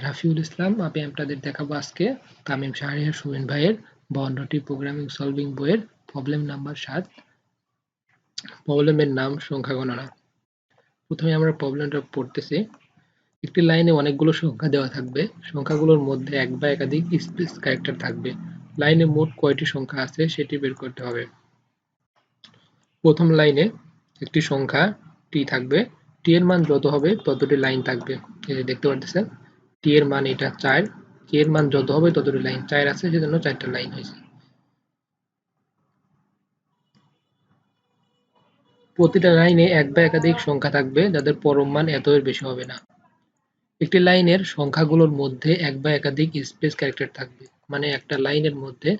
রাফিউল ইসলাম। আমি আপনাদের দেখাবো আজকে তামিম শাহরিয়ার সুবিন ভাইয়ের 52টি প্রোগ্রামিং সলভিং বইয়ের প্রবলেম নাম্বার 7, প্রবলেমের নাম সংখ্যা গণনা। প্রথমে আমরা প্রবলেমটা পড়তেছি। একটি লাইনে অনেকগুলো সংখ্যা দেওয়া থাকবে, সংখ্যাগুলোর মধ্যে এক বা একাধিক স্পেস ক্যারেক্টার থাকবে। লাইনে মোট কয়টি সংখ্যা আছে সেটি বের করতে হবে। প্রথম লাইনে একটি সংখ্যা টি থাকবে, টি এর মান যত হবে ততটি লাইন থাকবে। এই যে দেখতে পাচ্ছেন টি এর মান এটা 4, টি এর মান যত হবে ততটি লাইন 4 আছে, সেজন্য 4টা লাইন হয়েছে। প্রতিটা লাইনে এক বা একাধিক সংখ্যা থাকবে যাদের পরম মান এত এর বেশি হবে না। একটি লাইনের সংখ্যাগুলোর মধ্যে এক বা একাধিক স্পেস ক্যারেক্টার থাকবে, মানে একটা লাইনের মধ্যে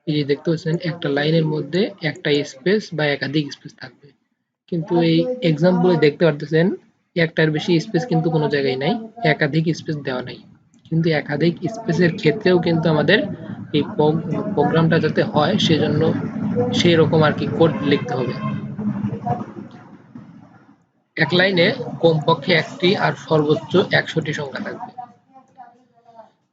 এই যে দেখতে পাচ্ছেন একটা লাইনের মধ্যে একটা স্পেস বা একাধিক স্পেস থাকবে। কিন্তু এই এক্সাম্পলে দেখতে পারতেছেন একটার বেশি স্পেস কিন্তু কোনো জায়গায় নাই, একাধিক স্পেস দেওয়া নাই। কিন্তু একাধিক স্পেসের ক্ষেত্রেও কিন্তু আমাদের এই প্রোগ্রামটা যাতে হয় সেজন্য সেই রকম আর কি কোড লিখতে হবে। এক লাইনে কমপক্ষে একটি আর সর্বোচ্চ 100টি সংখ্যা থাকবে।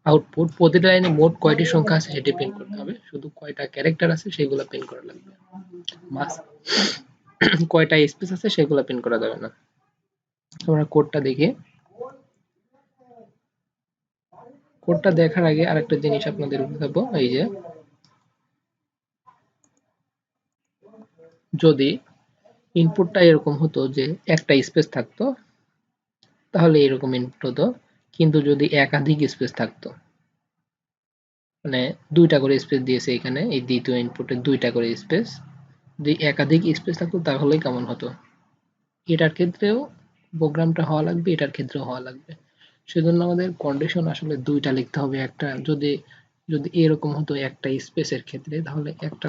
আউটপুট প্রতিটা লাইনে মোট কয়টি সংখ্যা আছে সেটি প্রিন্ট করতে হবে, শুধু কয়টা ক্যারেক্টার আছে সেগুলো প্রিন্ট করা লাগবে। মাস কয়টা স্পেস আছে সেগুলো প্রিন্ট করা যাবে না। আমরা কোডটা দেখি। কোডটা দেখার আগে আরেকটা জিনিস আপনাদের দেখাবো। এই যে যদি ইনপুটটা এরকম হতো যে একটা স্পেস থাকতো তাহলে এরকম ইনপুট হতো, কিন্তু যদি একাধিক স্পেস থাকতো, মানে দুইটা করে স্পেস দিয়েছে এখানে, এই দ্বিতীয় ইনপুটে দুইটা করে স্পেস, যদি একাধিক স্পেস থাকতো তাহলে কেমন হতো। এটার ক্ষেত্রেও প্রোগ্রামটা হওয়া লাগবে, এটার ক্ষেত্রেও হওয়া লাগবে। সেজন্য আমাদের কন্ডিশন আসলে দুইটা লিখতে হবে। একটা যদি যদি এরকম হতো একটা স্পেসের ক্ষেত্রে, তাহলে একটা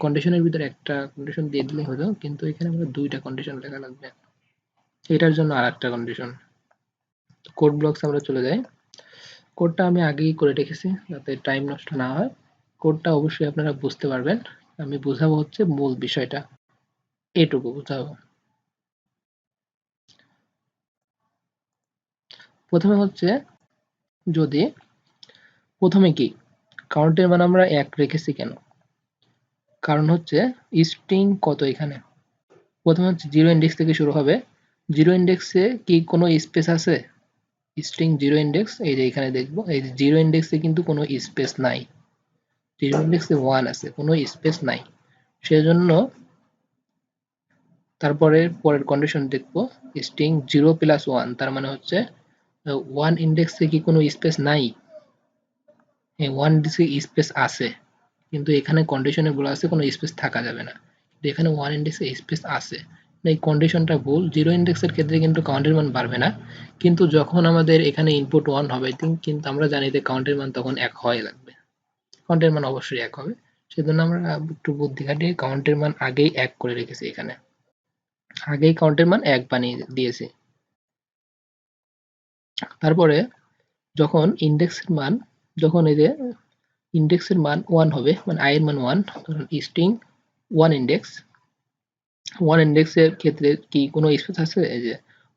কন্ডিশনের ভিতরে একটা কন্ডিশন দিয়ে দিলে হতো, কিন্তু এখানে আমাদের দুইটা কন্ডিশন লেখা লাগবে। এটার জন্য আর একটা কন্ডিশন। কোড ব্লকস আমরা চলে যাই। কোডটা আমি আগেই করে রেখেছি যাতে টাইম নষ্ট না হয়। কোডটা অবশ্যই আপনারা বুঝতে পারবেন। আমি বোঝাবো হচ্ছে মূল বিষয়টা, এটুকু বোঝাবো। প্রথমে হচ্ছে যদি প্রথমে কি কাউন্টের মান আমরা 1 রেখেছি কেন, কারণ হচ্ছে স্ট্রিং কত এখানে। প্রথমে হচ্ছে জিরো ইন্ডেক্স থেকে শুরু হবে। জিরো ইন্ডেক্সে কি কোনো স্পেস আছে? স্ট্রিং জিরো ইন্ডেক্স, এই যে এখানে দেখবো, এই যে জিরো ইন্ডেক্সে কিন্তু কোনো স্পেস নাই। জিরো ইন্ডেক্সে 1 আছে, কোনো স্পেস নাই। সেজন্য তারপরে পরের কন্ডিশন দেখবো, স্ট্রিং 0 প্লাস 1, তার মানে হচ্ছে 1 ইন্ডেক্সে কি কোনো স্পেস নাই? এই 1 ইন্ডেক্সে স্পেস আছে, কিন্তু এখানে কন্ডিশনে বলা আছে কোনো স্পেস থাকা যাবে না। এখানে 1 ইন্ডেক্সে স্পেস আছে, এই কন্ডিশনটা ভুল। জিরো ইন্ডেক্সের ক্ষেত্রে কিন্তু কাউন্টের মান বাড়বে না, কিন্তু যখন আমাদের এখানে ইনপুট 1 হবে কিন্তু আমরা জানি যে কাউন্টের মান তখন 1 হওয়াই লাগবে। কাউন্টের মান অবশ্যই 1 হবে, সেজন্য আমরা একটু বুদ্ধি খাটিয়ে কাউন্টের মান আগেই 1 করে রেখেছি। এখানে আগেই কাউন্টের মান 1 বানিয়ে দিয়েছি। তারপরে যখন ইন্ডেক্সের মান, যখন এই যে ইন্ডেক্সের মান 1 হবে, মানে i এর মান 1, তখন স্ট্রিং 1 ইন্ডেক্স, 1 ইন্ডেক্সের ক্ষেত্রে কি কোনো স্পেস আছে? এই যে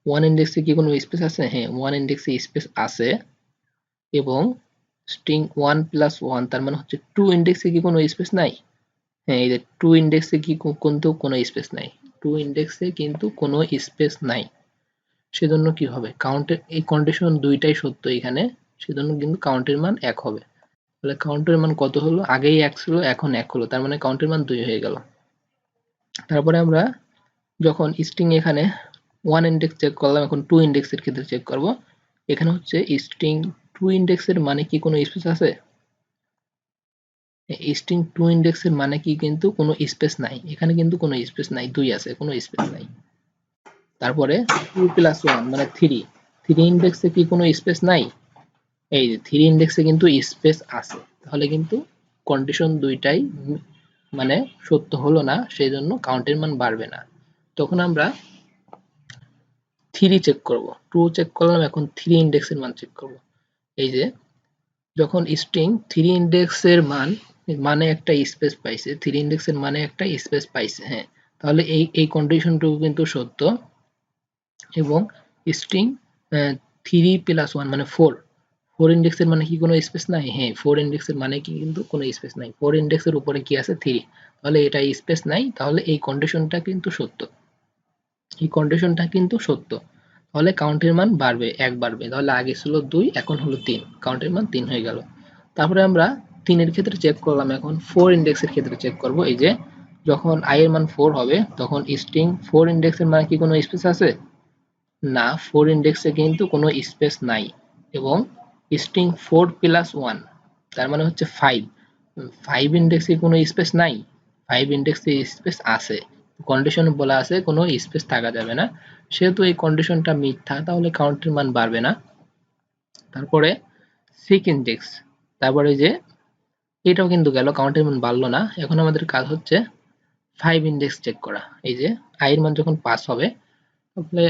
1 ইন্ডেক্সে কি কোনো স্পেস আছে? হ্যাঁ, 1 ইন্ডেক্সে স্পেস আছে। এবং স্ট্রিং 1 প্লাস 1, তার মানে হচ্ছে 2 ইন্ডেক্সে কি কোনো স্পেস নাই? হ্যাঁ, এই যে 2 ইন্ডেক্সে কি কিন্তু কোনো স্পেস নাই। 2 ইন্ডেক্সে কিন্তু কোনো স্পেস নাই, সেজন্য কি হবে, কাউন্টের এই কন্ডিশন দুইটাই সত্য এখানে, সেজন্য কিন্তু কাউন্টের মান 1 হবে। তাহলে কাউন্টের মান কত হলো? আগেই 1 ছিল, এখন 1 হলো, তার মানে কাউন্টের মান 2 হয়ে গেল। তারপরে আমরা যখন স্ট্রিং এখানে 1 ইন্ডেক্স চেক করলাম, এখন 2 ইন্ডেক্সের ক্ষেত্রে চেক করব। এখানে হচ্ছে স্ট্রিং 2 ইন্ডেক্সের মানে কি কোনো স্পেস আছে? স্ট্রিং 2 ইন্ডেক্সের মানে কি কিন্তু কোনো স্পেস নাই, এখানে কিন্তু কোনো স্পেস নাই, 2 আছে, কোনো স্পেস নাই। তারপরে 2 প্লাস 1 মানে 3, 3 ইন্ডেক্সে কি কোনো স্পেস নাই? এই যে 3 ইন্ডেক্সে কিন্তু স্পেস আছে, তাহলে কিন্তু কন্ডিশন দুইটাই মানে সত্য হলো না, সেই জন্য কাউন্টের মান বাড়বে না। তখন আমরা 3 চেক করব, 2 চেক করলাম, এখন 3 ইন্ডেক্সের মান চেক করব। এই যে যখন স্ট্রিং 3 ইন্ডেক্সের মান মানে একটা স্পেস পাইছে, 3 ইন্ডেক্সের মানে একটা স্পেস পাইছে, হ্যাঁ, তাহলে এই কন্ডিশনটুকু কিন্তু সত্য। এবং স্ট্রিং 3 প্লাস 1 মানে 4, 4 ইন্ডেক্সের মানে কি কোনো স্পেস নাই? হ্যাঁ, 4 ইন্ডেক্সের মানে কি কিন্তু কোনো স্পেস নাই। 4 ইন্ডেক্সের উপরে কি আছে? 3। তাহলে এটা স্পেস নাই, তাহলে এই কন্ডিশনটা কিন্তু সত্য। এই কন্ডিশনটা কিন্তু সত্য। তাহলে কাউন্টের মান বাড়বে, 1 বাড়বে। তাহলে আগে ছিল 2, এখন হলো 3। কাউন্টের মান 3 হয়ে গেল। তারপরে আমরা 3 এর ক্ষেত্রে চেক করলাম, এখন 4 ইন্ডেক্সের ক্ষেত্রে চেক করব। এই যে যখন i এর মান 4 হবে, তখন স্ট্রিং 4 ইন্ডেক্সের মানে কি কোনো স্পেস আছে? না, 4 ইন্ডেক্সে কিন্তু কোনো স্পেস নাই। এবং স্ট্রিং 4 প্লাস 1 তার মানে হচ্ছে 5। 5 ইন্ডেক্সে কোনো স্পেস নাই, 5 ইন্ডেক্সে স্পেস আছে। কন্ডিশন বলা আছে কোনো স্পেস থাকা যাবে না, সেহেতু এই কন্ডিশনটা মিথ্যা, তাহলে কাউন্টের মান বাড়বে না। তারপরে 6 ইন্ডেক্স, তারপরে যে এটাও কিন্তু গেল, কাউন্টের মান বাড়লো না। এখন আমাদের কাজ হচ্ছে 5 ইন্ডেক্স চেক করা। এই যে i এর মান যখন 5 হবে, তাহলে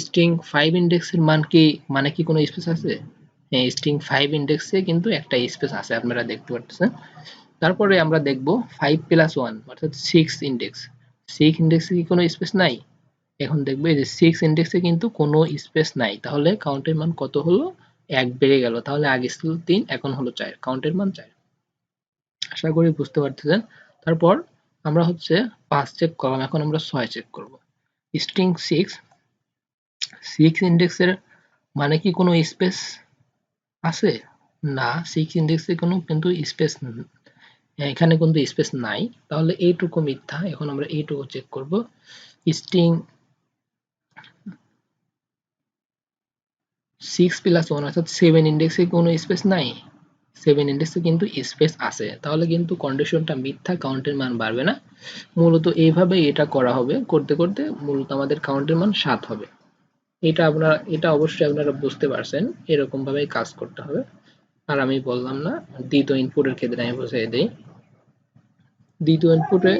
স্ট্রিং 5 ইন্ডেক্সের মান কি মানে কি কোনো স্পেস আছে? হ্যাঁ, স্ট্রিং 5 ইন্ডেক্সে কিন্তু একটা স্পেস আছে, আপনারা দেখতে পাচ্ছেন। তারপরে আমরা দেখব 5 প্লাস 1 অর্থাৎ 6 ইন্ডেক্স। 6 ইন্ডেক্সে কি কোনো স্পেস নাই? এখন দেখবো এই যে 6 ইন্ডেক্সে কিন্তু কোনো স্পেস নাই, তাহলে কাউন্টের মান কত হলো? 1 বেড়ে গেল। তাহলে আগে ছিল 3, এখন হলো 4, কাউন্টের মান 4। আশা করি বুঝতে পারতেছেন। তারপর আমরা হচ্ছে 5 চেক করলাম, এখন আমরা 6 চেক করব। স্ট্রিং 6 ইন্ডেক্সের মানে কি কোনো স্পেস আছে? না, 6 ইন্ডেক্সে কোনো কিন্তু স্পেস, এখানে কিন্তু স্পেস নাই, তাহলে এইটুকু মিথ্যা। এখন আমরা এইটুকু চেক করব। স্ট্রিং 6 প্লাস 1 অর্থাৎ 7 ইন্ডেক্সে কোনো স্পেস নাই, 7 ইন্ডেক্সে কিন্তু স্পেস আছে, তাহলে কিন্তু কন্ডিশনটা মিথ্যা, কাউন্টের মান বাড়বে না। মূলত এইভাবে এটা করা হবে, করতে করতে মূলত আমাদের কাউন্টের মান 7 হবে। এটা অবশ্যই আপনারা বুঝতে পারছেন, এরকম ভাবেই কাজ করতে হবে। আর আমি বললাম না, দ্বিতীয় ইনপুটের ক্ষেত্রে আমি বুঝিয়ে দিই। দ্বিতীয় ইনপুটে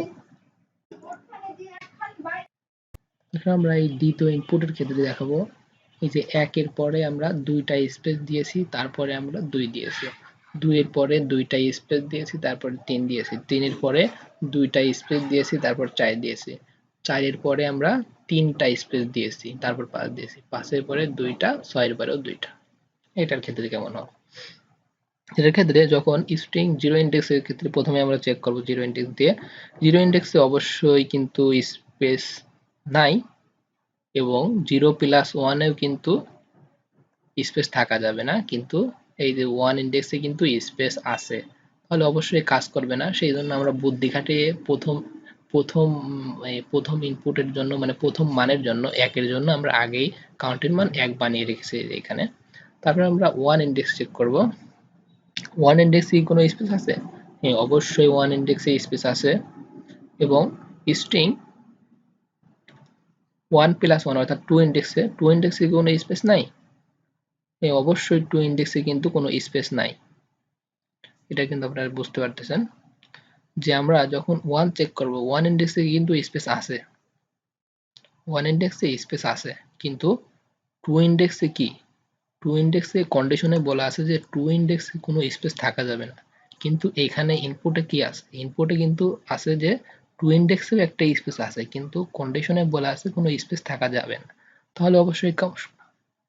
আমরা এই দ্বিতীয় ইনপুটের ক্ষেত্রে দেখাবো, এই যে 1 এর পরে আমরা 2টা স্পেস দিয়েছি, তারপরে আমরা 2 দিয়েছি। 2 এর পরে 2টা স্পেস দিয়েছি, তারপরে 3 দিয়েছি। 3 এর পরে 2টা স্পেস দিয়েছি, তারপর 4 দিয়েছি। 4 এর পরে আমরা 3টা স্পেস দিয়েছি, তারপর 5 দিয়েছি। 5 এর পরে 2টা, 6 এর পরেও 2টা। এটার ক্ষেত্রে কেমন হবে? এটার ক্ষেত্রে যখন স্ট্রিং 0 ইন্ডেক্সের ক্ষেত্রে প্রথমে আমরা চেক করব 0 ইন্ডেক্স দিয়ে। 0 ইন্ডেক্সে অবশ্যই কিন্তু স্পেস নাই, এবং 0 প্লাস 1 এও কিন্তু স্পেস থাকা যাবে না, কিন্তু এই যে 1 ইন্ডেক্সে কিন্তু স্পেস আছে, তাহলে অবশ্যই কাজ করবে না। সেই জন্য আমরা বুদ্ধি খাটিয়ে প্রথম ইনপুটের জন্য, মানে প্রথম মানের জন্য 1 এর জন্য আমরা আগেই কাউন্টের মান 1 বানিয়ে রেখেছি এখানে। তারপর আমরা 1 ইন্ডেক্স চেক করব। 1 ইন্ডেক্সে কি কোনো স্পেস আছে? হ্যাঁ, অবশ্যই 1 ইন্ডেক্সে স্পেস আছে। এবং স্ট্রিং 1 প্লাস 1 অর্থাৎ 2 ইন্ডেক্সে কি কোনো স্পেস নাই? অবশ্যই 2 ইন্ডেক্সে কিন্তু কোনো স্পেস নাই। এটা কিন্তু আপনারা বুঝতে পারতেছেন যে আমরা যখন 1 চেক করব, 1 ইন্ডেক্সে কিন্তু স্পেস আছে, 1 ইন্ডেক্সে স্পেস আছে, কিন্তু 2 ইন্ডেক্সে কি? 2 ইন্ডেক্সে কন্ডিশনে বলা আছে যে 2 ইন্ডেক্সে কোনো স্পেস থাকা যাবে না, কিন্তু এখানে ইনপুটে কি আছে? ইনপুটে কিন্তু আছে যে 2 ইন্ডেক্সেও একটা স্পেস আছে, কিন্তু কন্ডিশনে বলা আছে কোনো স্পেস থাকা যাবে না। তাহলে অবশ্যই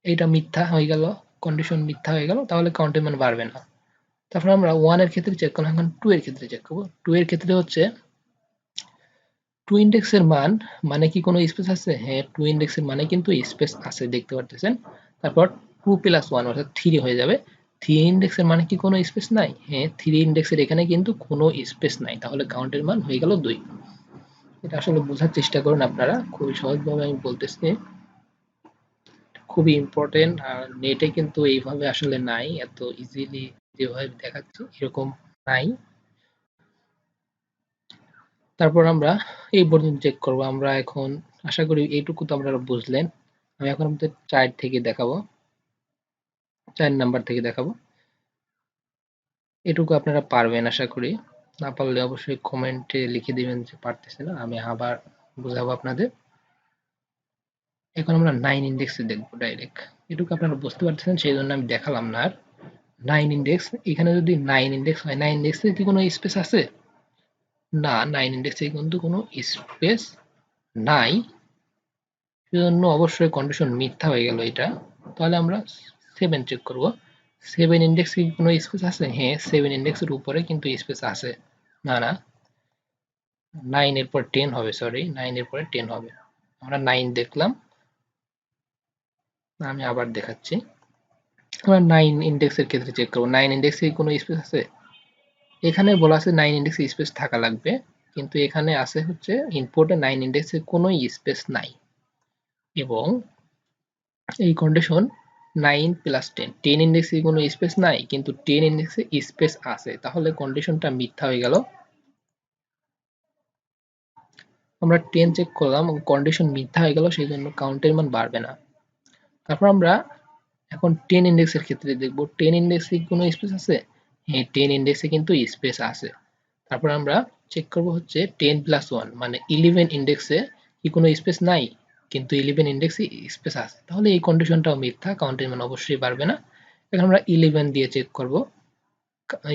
এটা মিথ্যা হয়ে গেল, কন্ডিশন মিথ্যা হয়ে গেল, তাহলে কাউন্টের মান বাড়বে না। তারপর আমরা 1 এর ক্ষেত্রে চেক করলাম, এখন 2 এর ক্ষেত্রে চেক করব। 2 এর ক্ষেত্রে হচ্ছে 2 ইন্ডেক্সের মান মানে কি কোনো স্পেস আছে? হ্যাঁ, 2 ইন্ডেক্সের মানে কিন্তু স্পেস আছে, দেখতে পারতেছেন। তারপর 2 প্লাস 1 অর্থাৎ 3 হয়ে যাবে। 3 ইন্ডেক্সের মানে কি কোনো স্পেস নাই? হ্যাঁ, 3 ইন্ডেক্সের এখানে কিন্তু কোনো স্পেস নাই, তাহলে কাউন্টের মান হয়ে গেল 2। এটা আসলে বোঝার চেষ্টা করুন আপনারা, খুবই সহজভাবে আমি বলতেছি, খুবই ইম্পর্টেন্ট। আর নেটে কিন্তু এইভাবে আসলে নাই, এত ইজিলি যেভাবে দেখাচ্ছি এরকম নাই। তারপর আমরা এই পর্যন্ত চেক করব। আমরা এখন আশা করি এইটুকু তো আপনারা বুঝলেন। আমি এখন আপনাদের 4 থেকে দেখাবো, 4 নাম্বার থেকে দেখাবো। এটুকু আপনারা পারবেন আশা করি। না পারলে অবশ্যই কমেন্টে লিখে দিবেন যে পারতেছে না, আমি আবার বুঝাবো আপনাদের। এখন আমরা 9 ইন্ডেক্সে দেখবো ডাইরেক্ট। এটুকু আপনারা বুঝতে পারতেছেন, সেই জন্য আমি দেখালাম না আর। 9 ইন্ডেক্স, এখানে যদি 9 ইন্ডেক্স হয়, 9 ইন্ডেক্সে কি কোনো স্পেস আছে? না, 9 ইন্ডেক্সে কিন্তু কোনো স্পেস নাই, সেজন্য অবশ্যই কন্ডিশন মিথ্যা হয়ে গেল এটা। তাহলে আমরা 7 চেক করব। 7 ইন্ডেক্সে কি কোনো স্পেস আছে? হ্যাঁ, 7 ইন্ডেক্সের উপরে কিন্তু স্পেস আছে। না না, 9 এর পর 10 হবে, সরি 9 এর পরে 10 হবে। আমরা 9 দেখলাম, আমি আবার দেখাচ্ছি। আমরা 9 ইন্ডেক্সের ক্ষেত্রে চেক করব, 9 ইন্ডেক্সে কি কোনো স্পেস আছে? এখানে বলা আছে 9 ইন্ডেক্সে স্পেস থাকা লাগবে, কিন্তু এখানে আছে হচ্ছে ইনপুটে 9 ইন্ডেক্সে কোনো স্পেস নাই, এবং এই কন্ডিশন 9 প্লাস 10, 10 ইন্ডেক্সে কোনো স্পেস নাই কিন্তু 10 ইন্ডেক্সে স্পেস আছে, তাহলে কন্ডিশনটা মিথ্যা হয়ে গেল। আমরা 10 চেক করলাম, কন্ডিশন মিথ্যা হয়ে গেল, সেই জন্য কাউন্টের মান বাড়বে না। তারপর আমরা এখন 10 ইন্ডেক্সের ক্ষেত্রে দেখব, 10 ইন্ডেক্সে কোনো স্পেস আছে? হ্যাঁ, 10 ইন্ডেক্সে কিন্তু স্পেস আছে। তারপর আমরা চেক করব হচ্ছে 10 প্লাস 1 মানে 11 ইন্ডেক্সে কি কোনো স্পেস নাই, কিন্তু 11 ইন্ডেক্সে স্পেস আছে, তাহলে এই কন্ডিশনটাও মিথ্যা, কাউন্টের মান অবশ্যই বাড়বে না। এখন আমরা 11 দিয়ে চেক করব,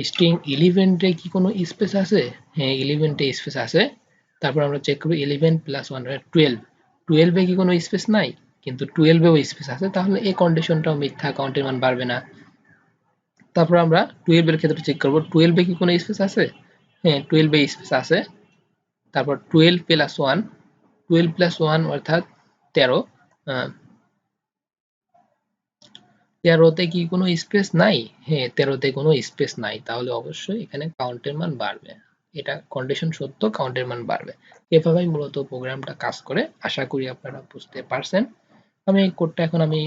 স্ট্রিং 11 এ কি কোনো স্পেস আছে? হ্যাঁ, 11 টে স্পেস আছে। তারপর আমরা চেক করব 11 প্লাস 1 12, 12 এ কি কোনো স্পেস নাই, কিন্তু 12 এও স্পেস আছে, তাহলে এই কন্ডিশনটাও মিথ্যা, কাউন্টের মান বাড়বে না। তারপর আমরা 12 এর ক্ষেত্রে চেক করব, 12 এ কি কোনো স্পেস আছে? হ্যাঁ, 12 এ স্পেস আছে। তারপর 12 প্লাস 1, 12 প্লাস 1 অর্থাৎ 13, 13তে কি কোনো স্পেস নাই? হ্যাঁ, 13তে কোনো স্পেস নাই, তাহলে অবশ্যই এখানে কাউন্টের মান বাড়বে। এটা কন্ডিশন সত্য, কাউন্টের মান বাড়বে। এভাবেই মূলত প্রোগ্রামটা কাজ করে। আশা করি আপনারা বুঝতে পারছেন। আমি এই কোডটা এখন আমি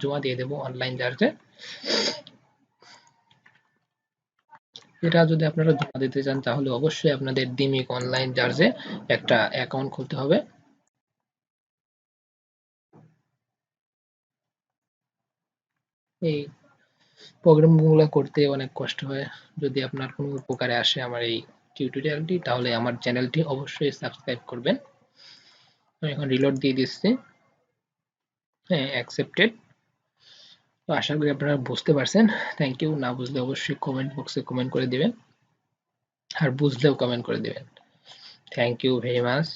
জমা দিয়ে দেবো অনলাইন চার্জে। এটা যদি আপনারা জমা দিতে চান তাহলে অবশ্যই আপনাদের ডিমিক অনলাইন চার্জে একটা অ্যাকাউন্ট খুলতে হবে। এই প্রোগ্রামগুলো করতে অনেক কষ্ট হয়। যদি আপনার কোনো উপকারে আসে আমার এই টিউটোরিয়ালটি, তাহলে আমার চ্যানেলটি অবশ্যই সাবস্ক্রাইব করবেন। আমি এখন রিলোড দিয়ে দিচ্ছি। হ্যাঁ, অ্যাকসেপ্টেড। তো আশা করি আপনারা বুঝতে পারছেন। Thank you. না বুঝলে অবশ্যই কমেন্ট বক্সে কমেন্ট করে দিবেন, আর বুঝলেও কমেন্ট করে দিবেন। Thank you very much.